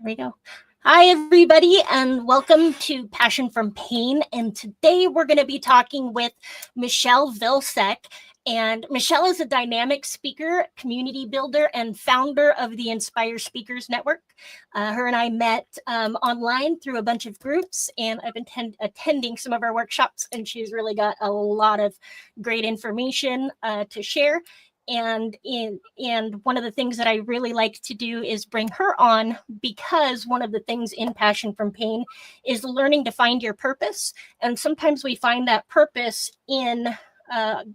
There we go. Hi, everybody, and welcome to Passion from Pain. And today we're going to be talking with Michele Vilseck. And Michele is a dynamic speaker, community builder, and founder of the Inspire Speakers Network. Her and I met online through a bunch of groups, and I've been attending some of our workshops, and she's really got a lot of great information to share. And one of the things that I really like to do is bring her on, because one of the things in Passion from Pain is learning to find your purpose. And sometimes we find that purpose in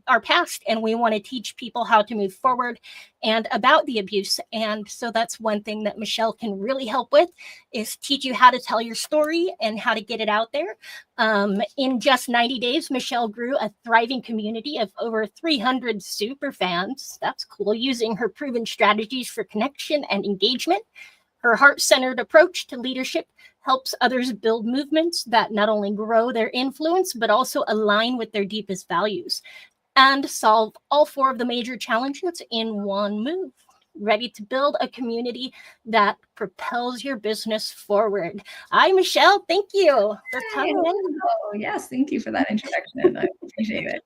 our past, and we want to teach people how to move forward and about the abuse. And so that's one thing that Michele can really help with, is teach you how to tell your story and how to get it out there. In just 90 days, Michele grew a thriving community of over 300 super fans. That's cool. Using her proven strategies for connection and engagement. Her heart-centered approach to leadership helps others build movements that not only grow their influence, but also align with their deepest values and solve all four of the major challenges in one move. Ready to build a community that propels your business forward. Hi, Michele. Thank you for coming in. Oh, yes. Thank you for that introduction. I appreciate it.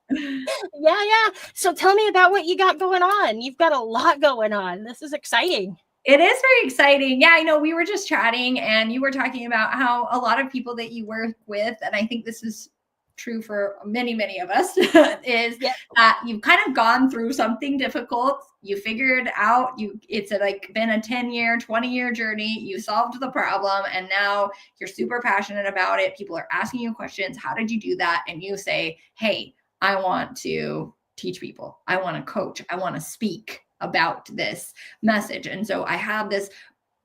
Yeah. So tell me about what you got going on. You've got a lot going on. This is exciting. It is very exciting. Yeah, I know we were just chatting and you were talking about how a lot of people that you work with, and I think this is true for many, many of us, is that you've kind of gone through something difficult. You figured out, it's been a 10-year, 20-year journey. You solved the problem and now you're super passionate about it. People are asking you questions. How did you do that? And you say, hey, I want to teach people. I want to coach. I want to speak about this message. And so I have this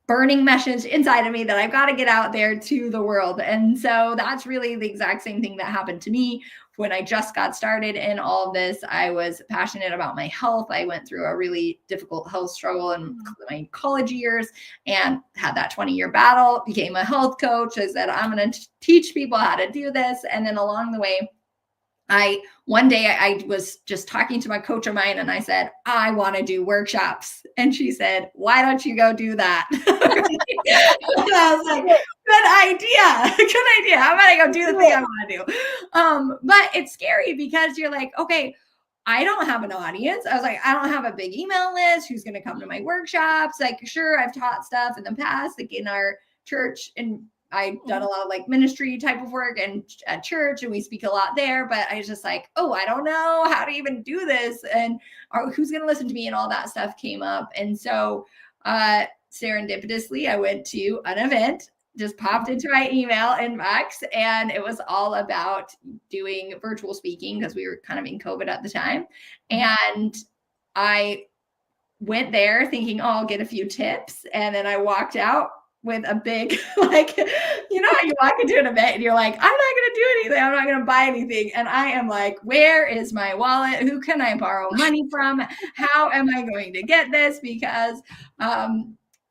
burning message inside of me that I've got to get out there to the world. And so that's really the exact same thing that happened to me when I just got started in all of this. I was passionate about my health. I went through a really difficult health struggle in my college years and had that 20-year battle, became a health coach. I said, I'm going to teach people how to do this. And then along the way, one day I was just talking to my coach of mine and I said, I want to do workshops. And she said, why don't you go do that? And I was like, good idea. I'm going to go do the thing I want to do. But it's scary because you're like, okay, I don't have an audience. I was like, I don't have a big email list. Who's going to come to my workshops? Like, sure, I've taught stuff in the past, like in our church, and I've done a lot of like ministry type of work and at church, and we speak a lot there, but I was just like, oh, I don't know how to even do this. And who's going to listen to me, and all that stuff came up. And so serendipitously, I went to an event, just popped into my email inbox, and it was all about doing virtual speaking because we were kind of in COVID at the time. And I went there thinking, oh, I'll get a few tips. And then I walked out with a big, like, you know how you walk into an event and you're like, I'm not going to do anything. I'm not going to buy anything. And I am like, where is my wallet? Who can I borrow money from? How am I going to get this? Because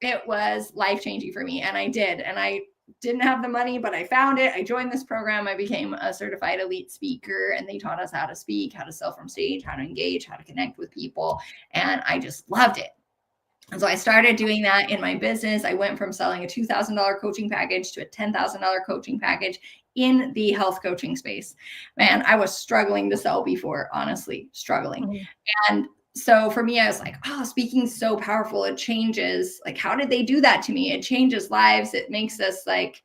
it was life-changing for me. And I did. And I didn't have the money, but I found it. I joined this program. I became a certified elite speaker, and they taught us how to speak, how to sell from stage, how to engage, how to connect with people. And I just loved it. And so I started doing that in my business. I went from selling a $2,000 coaching package to a $10,000 coaching package in the health coaching space. Man, I was struggling to sell before, honestly, struggling. And so for me, I was like, oh, speaking's so powerful. It changes. Like, how did they do that to me? It changes lives. It makes us like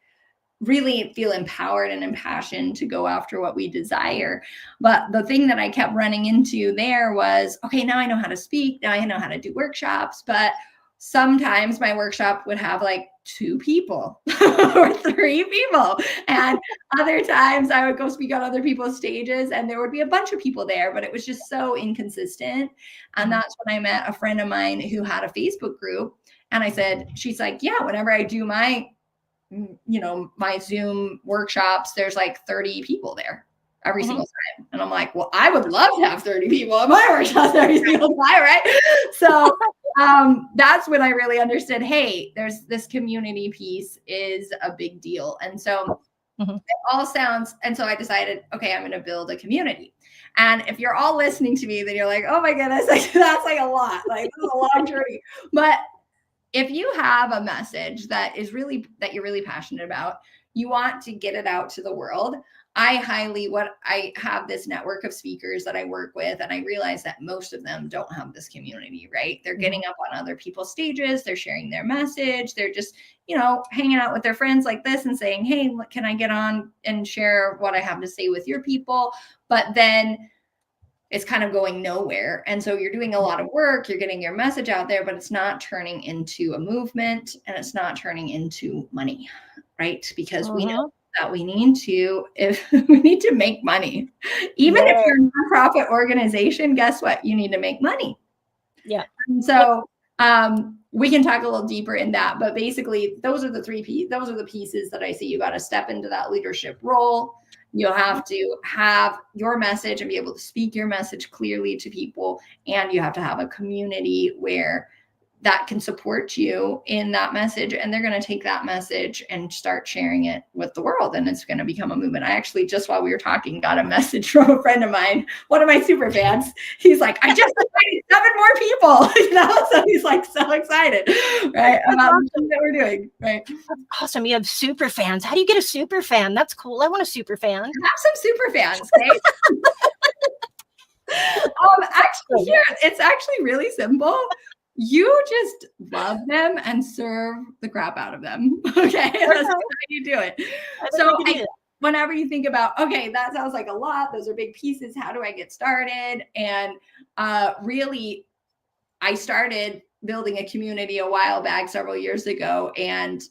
really feel empowered and impassioned to go after what we desire. But the thing that I kept running into there was, okay, now I know how to speak. Now I know how to do workshops. But sometimes my workshop would have like 2 people or 3 people. And other times I would go speak on other people's stages and there would be a bunch of people there, but it was just so inconsistent. And that's when I met a friend of mine who had a Facebook group. And I said, she's like, yeah, whenever I do my Zoom workshops, there's like 30 people there every single time. And I'm like, well, I would love to have 30 people at my workshops every single time, right? So that's when I really understood, hey, there's this community piece is a big deal. And so it all sounds, and so I decided, okay, I'm going to build a community. And if you're all listening to me, then you're like, oh my goodness, like, that's like a lot, like this is a long journey. But if you have a message that you're really passionate about, you want to get it out to the world. I have this network of speakers that I work with, and I realize that most of them don't have this community, right? They're getting up on other people's stages, they're sharing their message, they're just, hanging out with their friends like this and saying, hey, can I get on and share what I have to say with your people? But then it's kind of going nowhere. And so you're doing a lot of work, you're getting your message out there, but it's not turning into a movement, and it's not turning into money, right? Because we know that we need to make money. Even if you're a nonprofit organization, guess what? You need to make money. Yeah. And so we can talk a little deeper in that, but basically those are the pieces that I see. You got to step into that leadership role. You'll have to have your message and be able to speak your message clearly to people. And you have to have a community where that can support you in that message, and they're going to take that message and start sharing it with the world, and it's going to become a movement. I actually, just while we were talking, got a message from a friend of mine, one of my super fans. He's like, I just invited 7 more people, so he's like so excited, right, about the that we're doing, right? That's awesome. You have super fans. How do you get a super fan? That's cool. I want a super fan. Have some super fans, okay? Actually, here, it's actually really simple. You just love them and serve the crap out of them. Okay. That's how you do it. So whenever you think about, okay, that sounds like a lot, those are big pieces. How do I get started? And really, I started building a community a while back, several years ago, and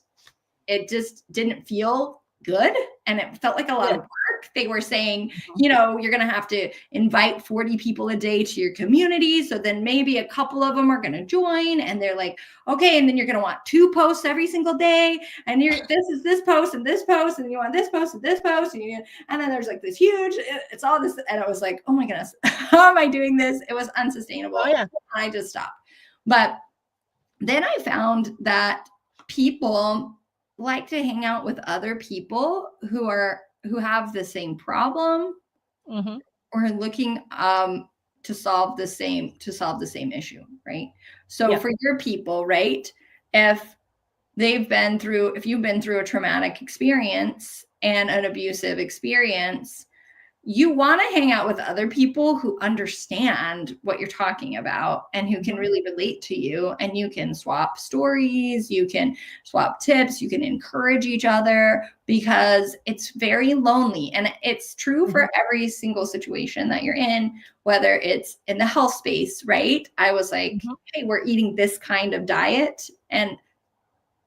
it just didn't feel good. And it felt like a lot of work. They were saying, you're going to have to invite 40 people a day to your community. So then maybe a couple of them are going to join. And they're like, okay. And then you're going to want 2 posts every single day. And this is this post and this post. And you want this post and this post. And then there's like this huge, it's all this. And I was like, oh my goodness, how am I doing this? It was unsustainable. Oh, yeah. And I just stopped. But then I found that people like to hang out with other people who have the same problem or are looking to solve the same issue, right? So for your people, right, if you've been through a traumatic experience and an abusive experience, you want to hang out with other people who understand what you're talking about and who can really relate to you, and you can swap stories, you can swap tips, you can encourage each other, because it's very lonely. And it's true for every single situation that you're in, whether it's in the health space, right? I was like, hey, we're eating this kind of diet, and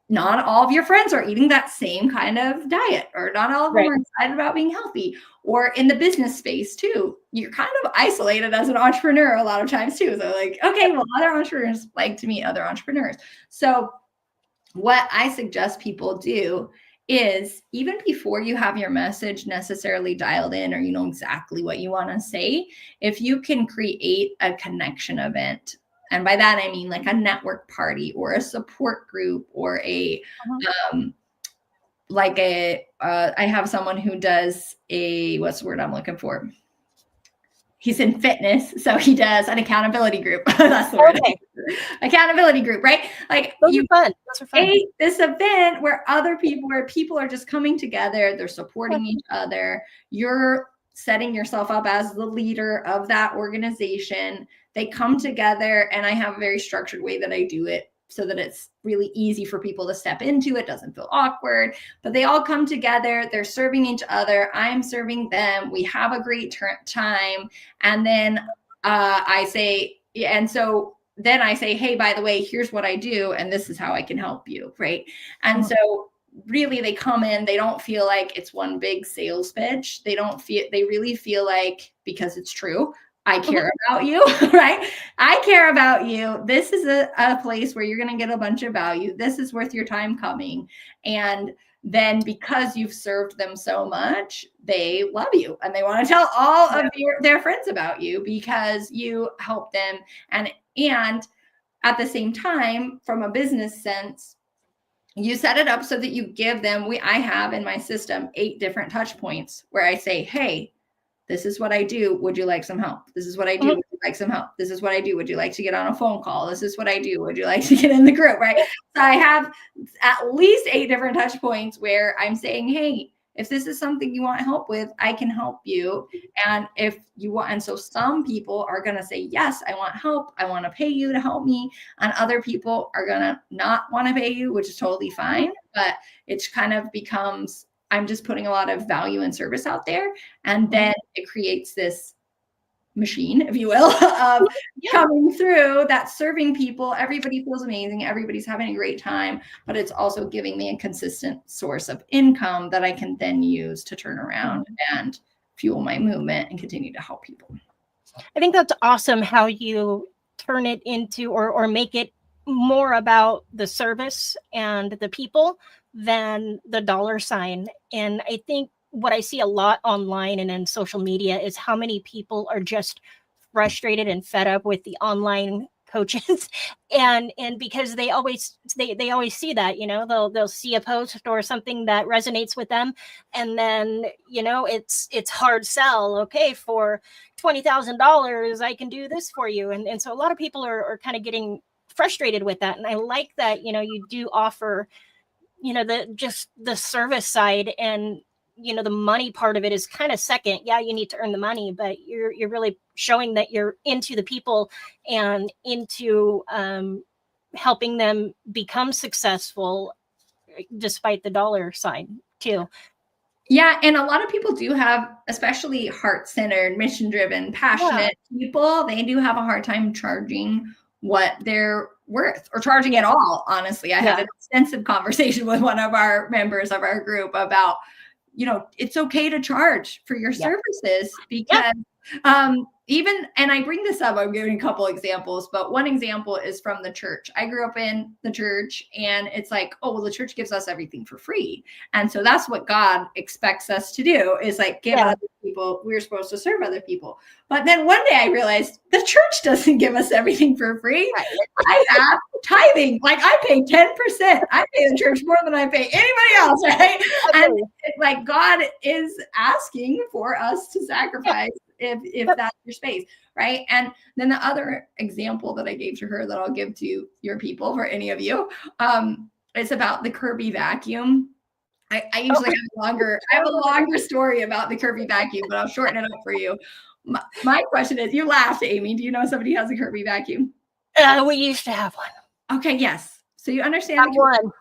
not all of your friends are eating that same kind of diet, or not all of them are excited about being healthy. Or in the business space too, you're kind of isolated as an entrepreneur a lot of times too. So like, okay, well, other entrepreneurs like to meet other entrepreneurs. So what I suggest people do is, even before you have your message necessarily dialed in, or you know exactly what you want to say, if you can create a connection event. And by that, I mean like a network party or a support group or I have someone who does what's the word I'm looking for? He's in fitness, so he does an accountability group. That's the word. Okay. Accountability group, right? Like those are fun. This event where people are just coming together, they're supporting each other. You're setting yourself up as the leader of that organization. They come together, and I have a very structured way that I do it so that it's really easy for people to step into. It doesn't feel awkward, but they all come together. They're serving each other. I'm serving them. We have a great time. And then I say, hey, by the way, here's what I do, and this is how I can help you, right? And so really, they come in, they don't feel like it's one big sales pitch. They really feel like, because it's true, I care about you, right? I care about you. This is a place where you're going to get a bunch of value. This is worth your time coming. And then because you've served them so much, they love you, and they want to tell all of their friends about you because you help them. And at the same time, from a business sense, you set it up so that you give them, I have in my system 8 different touch points where I say, hey, this is what I do. Would you like some help? This is what I do. Would you like some help? This is what I do. Would you like to get on a phone call? This is what I do. Would you like to get in the group? Right. So I have at least 8 different touch points where I'm saying, hey, if this is something you want help with, I can help you. And if you want, and so some people are going to say, yes, I want help. I want to pay you to help me. And other people are going to not want to pay you, which is totally fine. But it's kind of becomes, I'm just putting a lot of value and service out there. And then it creates this machine, if you will, of coming through that's serving people. Everybody feels amazing. Everybody's having a great time, but it's also giving me a consistent source of income that I can then use to turn around and fuel my movement and continue to help people. I think that's awesome how you turn it into or make it more about the service and the people than the dollar sign. And I think what I see a lot online and in social media is how many people are just frustrated and fed up with the online coaches and because they always see that, you know, they'll see a post or something that resonates with them, and then, you know, it's hard sell. Okay, for $20,000 I can do this for you, and so a lot of people are kind of getting frustrated with that. And I like that, you know, you do offer, you know, the service side, and you know, the money part of it is kind of second. Yeah, you need to earn the money, but you're really showing that you're into the people and into helping them become successful despite the dollar sign too. Yeah, and a lot of people do have, especially heart-centered, mission-driven, passionate people, they do have a hard time charging what they're worth or charging at all. Honestly, I had an extensive conversation with one of our members of our group about, you know, it's okay to charge for your services because even, and I bring this up, I'm giving a couple examples, but one example is from the church. I grew up in the church, and it's like, oh, well, the church gives us everything for free. And so that's what God expects us to do, is like give other people, we're supposed to serve other people. But then one day I realized the church doesn't give us everything for free. I have tithing. Like I pay 10%. I pay the church more than I pay anybody else, right? And like God is asking for us to sacrifice if that's your space, right? And then the other example that I gave to her that I'll give to your people, for any of you, it's about the Kirby vacuum. I usually have a longer story about the Kirby vacuum, but I'll shorten it up for you. My question is, you laughed, Amy. Do you know somebody has a Kirby vacuum? We used to have one. Okay, yes. So you understand one.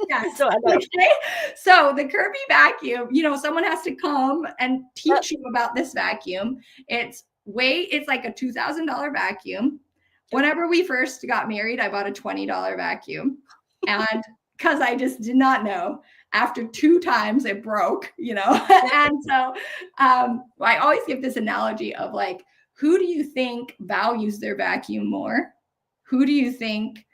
Yes. Okay. So the Kirby vacuum, you know, someone has to come and teach you about this vacuum. It's like a $2,000 vacuum. Whenever we first got married, I bought a $20 vacuum. And because I just did not know, after 2 times it broke, you know. And so I always give this analogy of like, who do you think values their vacuum more? Who do you think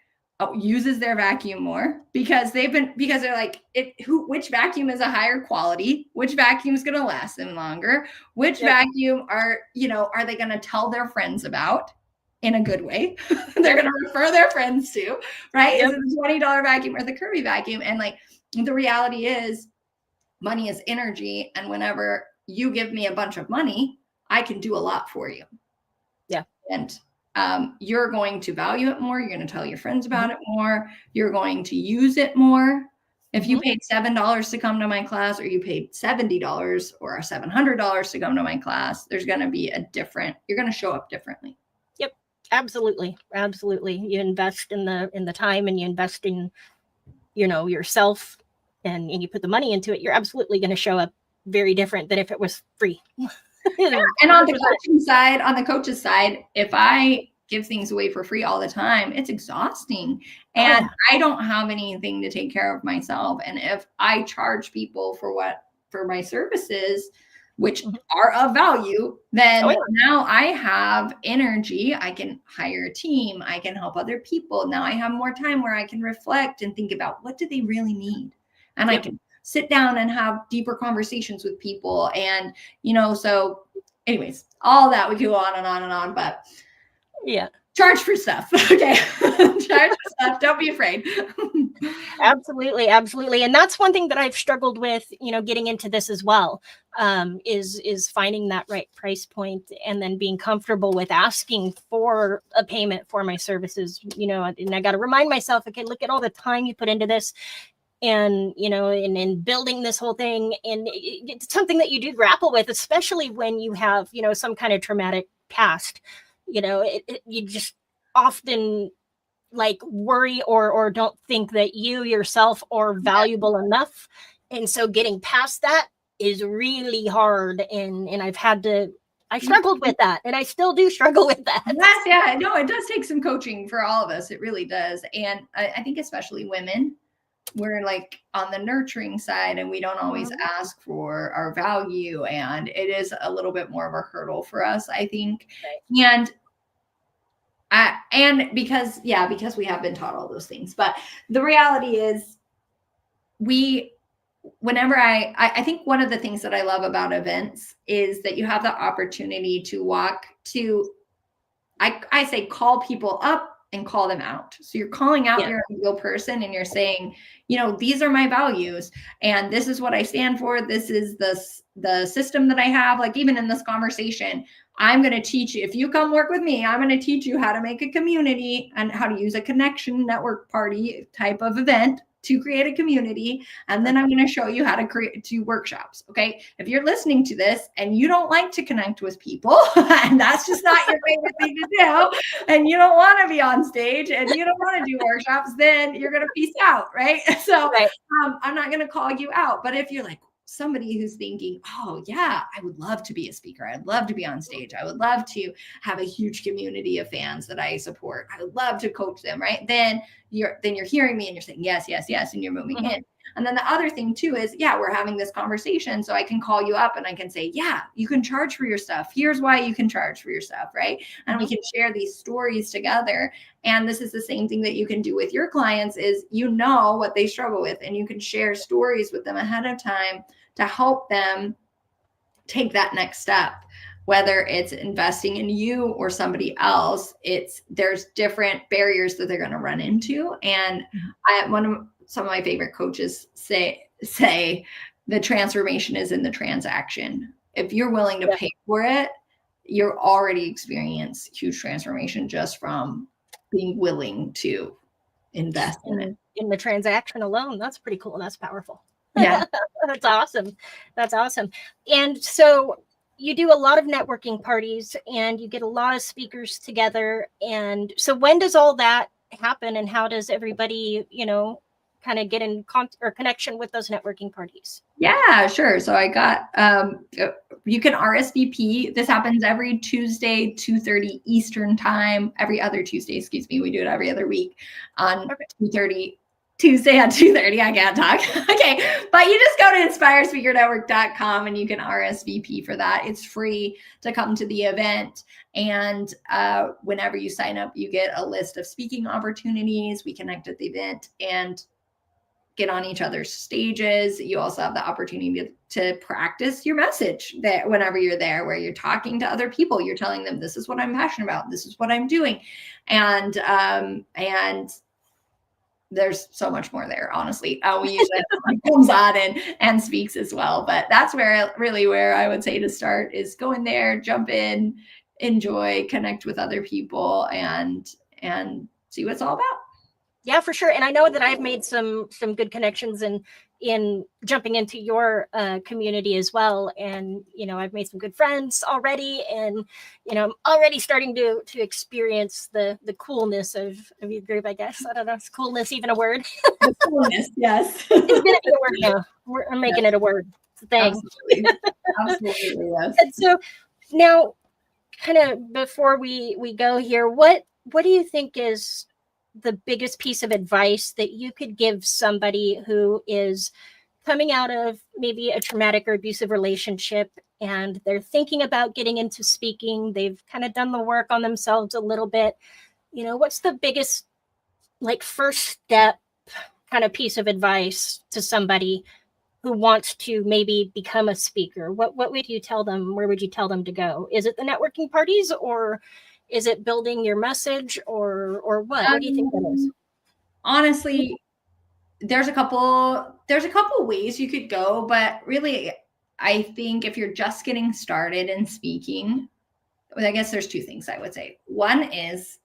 uses their vacuum more? Because they're like, which vacuum is a higher quality? Which vacuum is going to last them longer? Which vacuum are they going to tell their friends about in a good way? They're going to refer their friends to, right? Is it the $20 vacuum or the Kirby vacuum? And like, the reality is money is energy. And whenever you give me a bunch of money, I can do a lot for you. Yeah. And you're going to value it more. You're going to tell your friends about it more. You're going to use it more. If you paid $7 to come to my class, or you paid $70 or $700 to come to my class, there's going to be you're going to show up differently. Yep. Absolutely. Absolutely. You invest in the time, and you invest in, you know, yourself, and you put the money into it, you're absolutely going to show up very different than if it was free. And on the coach's side, if I give things away for free all the time, it's exhausting. And I don't have anything to take care of myself. And if I charge people for my services, which are of value, then now I have energy. I can hire a team. I can help other people. Now I have more time where I can reflect and think about, what do they really need? And I can sit down and have deeper conversations with people. And, so anyways, all that, we could go on and on and on, but charge for stuff. Okay. Charge for stuff. Don't be afraid. Absolutely. Absolutely. And that's one thing that I've struggled with, getting into this as well, is finding that right price point and then being comfortable with asking for a payment for my services, and I got to remind myself, okay, look at all the time you put into this and, in building this whole thing. And it's something that you do grapple with, especially when you have, some kind of traumatic past, you just often like worry or don't think that you yourself are valuable enough. And so getting past that is really hard. And I struggled with that, and I still do struggle with that. Yes, yeah. No, it does take some coaching for all of us. It really does. And I think especially women, we're like on the nurturing side and we don't always ask for our value. And it is a little bit more of a hurdle for us, I think. Right. And because we have been taught all those things. But the reality is whenever I think one of the things that I love about events is that you have the opportunity to I say call people up and call them out. So you're calling out your ideal person and you're saying, these are my values and this is what I stand for. This is the system that I have. Like even in this conversation, I'm going to teach you, if you come work with me, I'm going to teach you how to make a community and how to use a connection network party type of event to create a community. And then I'm going to show you how to do workshops. Okay. If you're listening to this and you don't like to connect with people and that's just not your favorite thing to do, and you don't want to be on stage and you don't want to do workshops, then you're going to peace out. Right. So I'm not going to call you out. But if you're like, somebody who's thinking, oh yeah, I would love to be a speaker. I'd love to be on stage. I would love to have a huge community of fans that I support. I would love to coach them, right? Then you're hearing me and you're saying, yes, yes, yes. And you're moving in. And then the other thing too is, we're having this conversation. So I can call you up and I can say, yeah, you can charge for your stuff. Here's why you can charge for your stuff, right? And we can share these stories together. And this is the same thing that you can do with your clients is, what they struggle with, and you can share stories with them ahead of time to help them take that next step, whether it's investing in you or somebody else. There's different barriers that they're going to run into. And some of my favorite coaches say the transformation is in the transaction. If you're willing to pay for it, you're already experience huge transformation just from being willing to invest in it. In the transaction alone. That's pretty cool. That's powerful. Yeah. That's awesome. That's awesome. And so you do a lot of networking parties and you get a lot of speakers together. And so when does all that happen and how does everybody, kind of get in connection with those networking parties? Yeah, sure. So I got, you can RSVP. This happens every Tuesday, 2:30 Eastern time, every other Tuesday, we do it every other week on 2:30. Tuesday at 2:30. I can't talk. Okay. But you just go to inspirespeakernetwork.com and you can RSVP for that. It's free to come to the event. And whenever you sign up, you get a list of speaking opportunities. We connect at the event and get on each other's stages. You also have the opportunity to practice your message that whenever you're there, where you're talking to other people, you're telling them, this is what I'm passionate about. This is what I'm doing. And there's so much more there, honestly. We use it comes on and speaks as well. But that's where I would say to start is go in there, jump in, enjoy, connect with other people and see what it's all about. Yeah, for sure. And I know that I've made some good connections in jumping into your community as well. And, I've made some good friends already. And, I'm already starting to experience the coolness of your group, I guess. I don't know. Is coolness even a word? The coolness, yes. It's going to be a word now. I'm making it a word. It's a thing. Absolutely, yes. And so now, kind of before we go here, what do you think is the biggest piece of advice that you could give somebody who is coming out of maybe a traumatic or abusive relationship and they're thinking about getting into speaking? They've kind of done the work on themselves a little bit. What's the biggest first step kind of piece of advice to somebody who wants to maybe become a speaker? What would you tell them? Where would you tell them to go? Is it the networking parties or Is it building your message or what? What do you think that is? Honestly, there's a couple ways you could go, but really, I think if you're just getting started in speaking, I guess there's two things I would say. One is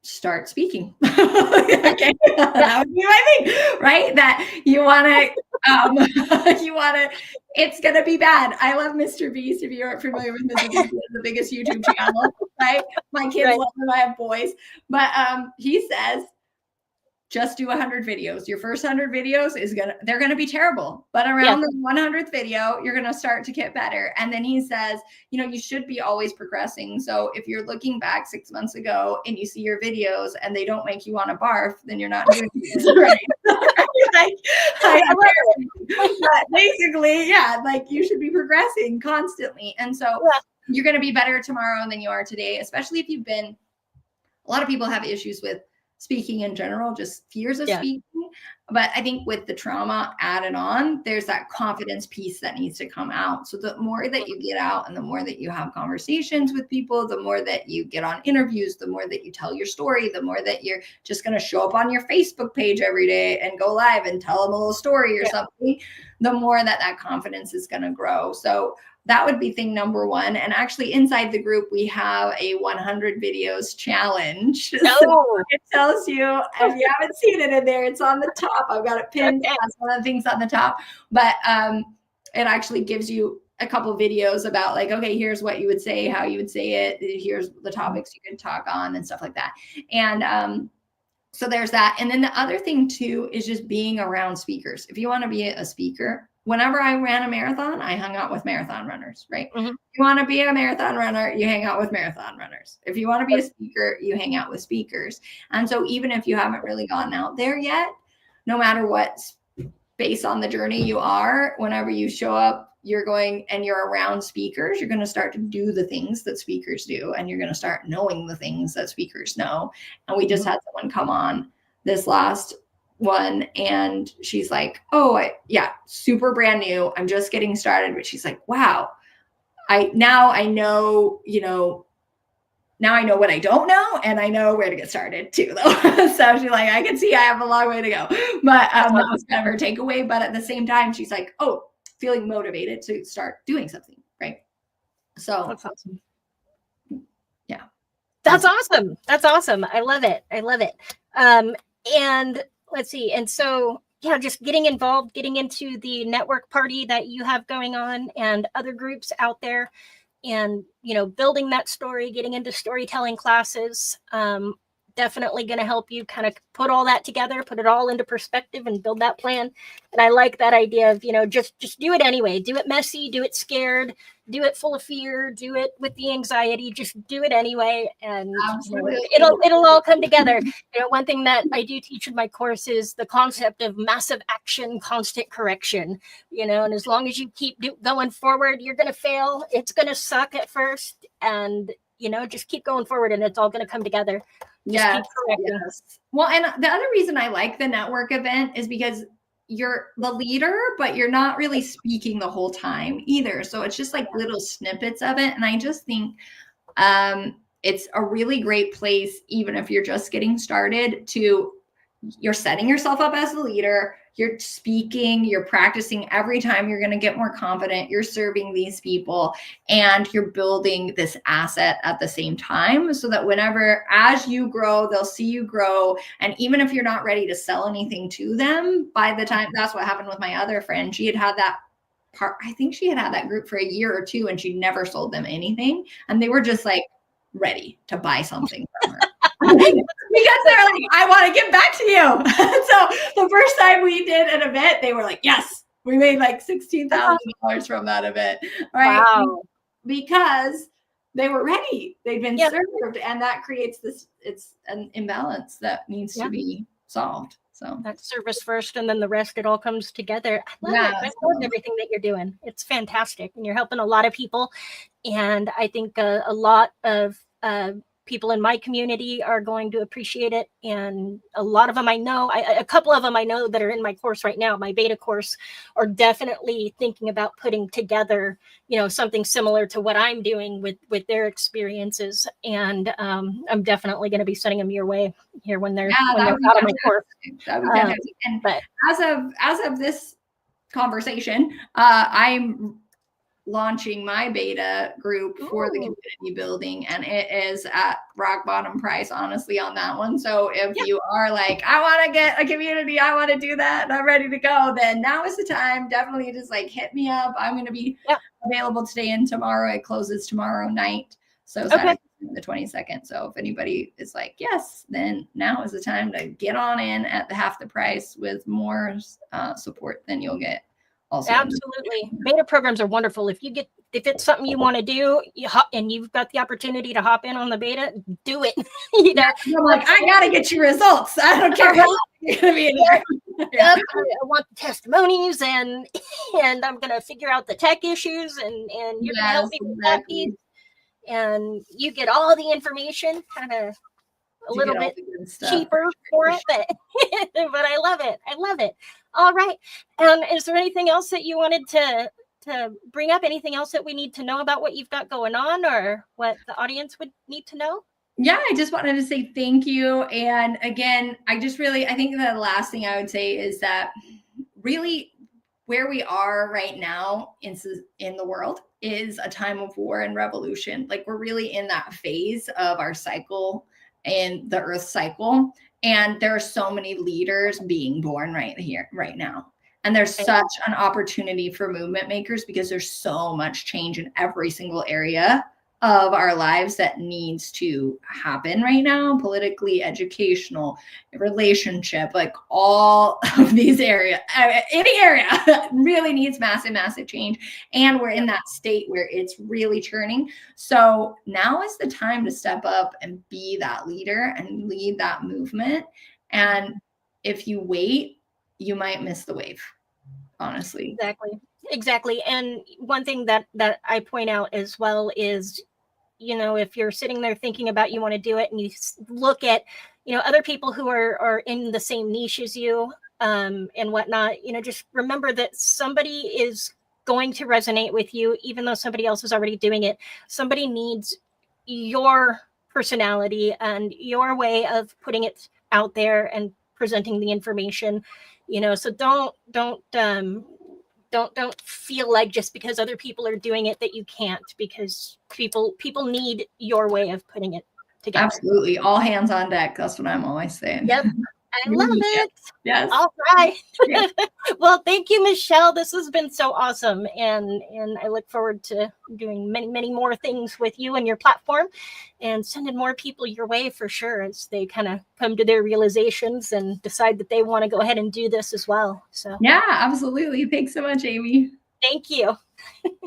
start speaking. Okay, that would be my thing, right? That you want to, it's going to be bad. I love Mr. Beast. If you aren't familiar with Mr. Beast, he's the biggest YouTube channel, right? My kids love him. I have boys, but he says, just do 100 videos. Your first 100 videos they're going to be terrible, but around the 100th video, you're going to start to get better. And then he says, you should be always progressing. So if you're looking back 6 months ago and you see your videos and they don't make you want to barf, then you're not doing this right. But basically, like you should be progressing constantly. And so you're going to be better tomorrow than you are today, especially if a lot of people have issues with speaking in general, just fears of speaking. But I think with the trauma added on, there's that confidence piece that needs to come out. So the more that you get out and the more that you have conversations with people, the more that you get on interviews, the more that you tell your story, the more that you're just going to show up on your Facebook page every day and go live and tell them a little story or something, the more that confidence is going to grow. So that would be thing number one. And actually inside the group, we have a 100 videos challenge. So it tells you, if you haven't seen it in there, it's on the top. I've got it pinned as one of the things on the top, but it actually gives you a couple videos about like, okay, here's what you would say, how you would say it. Here's the topics you can talk on and stuff like that. And so there's that. And then the other thing too, is just being around speakers. If you want to be a speaker, whenever I ran a marathon, I hung out with marathon runners, right? Mm-hmm. If you want to be a marathon runner, you hang out with marathon runners. If you want to be a speaker, you hang out with speakers. And so even if you haven't really gotten out there yet, no matter what space on the journey you are, whenever you show up, you're around speakers, you're going to start to do the things that speakers do. And you're going to start knowing the things that speakers know. And we just had someone come on this last one and she's like, super brand new. I'm just getting started. But she's like, wow, now I know what I don't know. And I know where to get started too, though. So she's like, I can see I have a long way to go. But that was kind of her takeaway. But at the same time, she's like, feeling motivated to start doing something. Right. So that's awesome. Yeah. That's awesome. That's awesome. I love it. And let's see. And so, just getting involved, getting into the network party that you have going on and other groups out there and, building that story, getting into storytelling classes, definitely going to help you kind of put all that together, put it all into perspective and build that plan. And I like that idea of, just do it anyway, do it messy, do it scared, do it full of fear, do it with the anxiety, just do it anyway. And it'll all come together. One thing that I do teach in my course is the concept of massive action, constant correction, and as long as you keep going forward, you're going to fail. It's going to suck at first and, just keep going forward and it's all going to come together. Yes. Well, and the other reason I like the network event is because you're the leader, but you're not really speaking the whole time either. So it's just like little snippets of it. And I just think it's a really great place, even if you're just getting started, you're setting yourself up as a leader. You're speaking, you're practicing every time. You're going to get more confident. You're serving these people and you're building this asset at the same time so that as you grow, they'll see you grow. And even if you're not ready to sell anything to them, by the time, that's what happened with my other friend. She had that part. I think she had that group for a year or two and she never sold them anything. And they were just like ready to buy something from her. Because they're like, I want to give back to you. So the first time we did an event, they were like, yes, we made like $16,000 from that event. Right. Wow. Because they were ready. They've been served. And that creates it's an imbalance that needs to be solved. So that's service first and then the rest, it all comes together. I love it. I love everything that you're doing. It's fantastic. And you're helping a lot of people. And I think a lot of people in my community are going to appreciate it. And a lot of them I know, a couple of them I know that are in my course right now, my beta course, are definitely thinking about putting together, something similar to what I'm doing with their experiences. And I'm definitely going to be sending them your way here when they're out of my course. That would be fantastic. And but as of this conversation, I'm launching my beta group for the community building, and it is at rock bottom price, honestly, on that one. So if you are like, I want to get a community, I want to do that, and I'm ready to go, then now is the time. Definitely just like hit me up. I'm going to be available today and tomorrow. It closes tomorrow night. So Saturday, the 22nd. So if anybody is like, yes, then now is the time to get on in at the half the price with more support than you'll get. Also. Absolutely. Beta programs are wonderful. If it's something you want to do and you've got the opportunity to hop in on the beta, do it. I'm like, I got to get you results. I don't care how long you're going to be in here. I want the testimonies and I'm going to figure out the tech issues and you're going to help me with that piece. And you get all the information kind of a little bit cheaper for it, but I love it. I love it. All right. Is there anything else that you wanted to bring up? Anything else that we need to know about what you've got going on or what the audience would need to know? Yeah, I just wanted to say thank you. And again, I think the last thing I would say is that really where we are right now in the world is a time of war and revolution. Like we're really in that phase of our cycle and the earth cycle. And there are so many leaders being born right now. And there's such an opportunity for movement makers because there's so much change in every single area of our lives that needs to happen right now, politically, educational, relationship, like all of these areas, any area really needs massive, massive change. And we're in that state where it's really churning. So now is the time to step up and be that leader and lead that movement. And if you wait, you might miss the wave, honestly. Exactly. And one thing that I point out as well is, if you're sitting there thinking about you want to do it and you look at, other people who are in the same niche as you and whatnot, just remember that somebody is going to resonate with you, even though somebody else is already doing it. Somebody needs your personality and your way of putting it out there and presenting the information, so don't feel like just because other people are doing it that you can't, because people need your way of putting it together. Absolutely. All hands on deck. That's what I'm always saying. Yep. I love it. Yes. All right. Well, thank you, Michele. This has been so awesome. And I look forward to doing many, many more things with you and your platform and sending more people your way for sure as they kind of come to their realizations and decide that they want to go ahead and do this as well. So yeah, absolutely. Thanks so much, Amy. Thank you.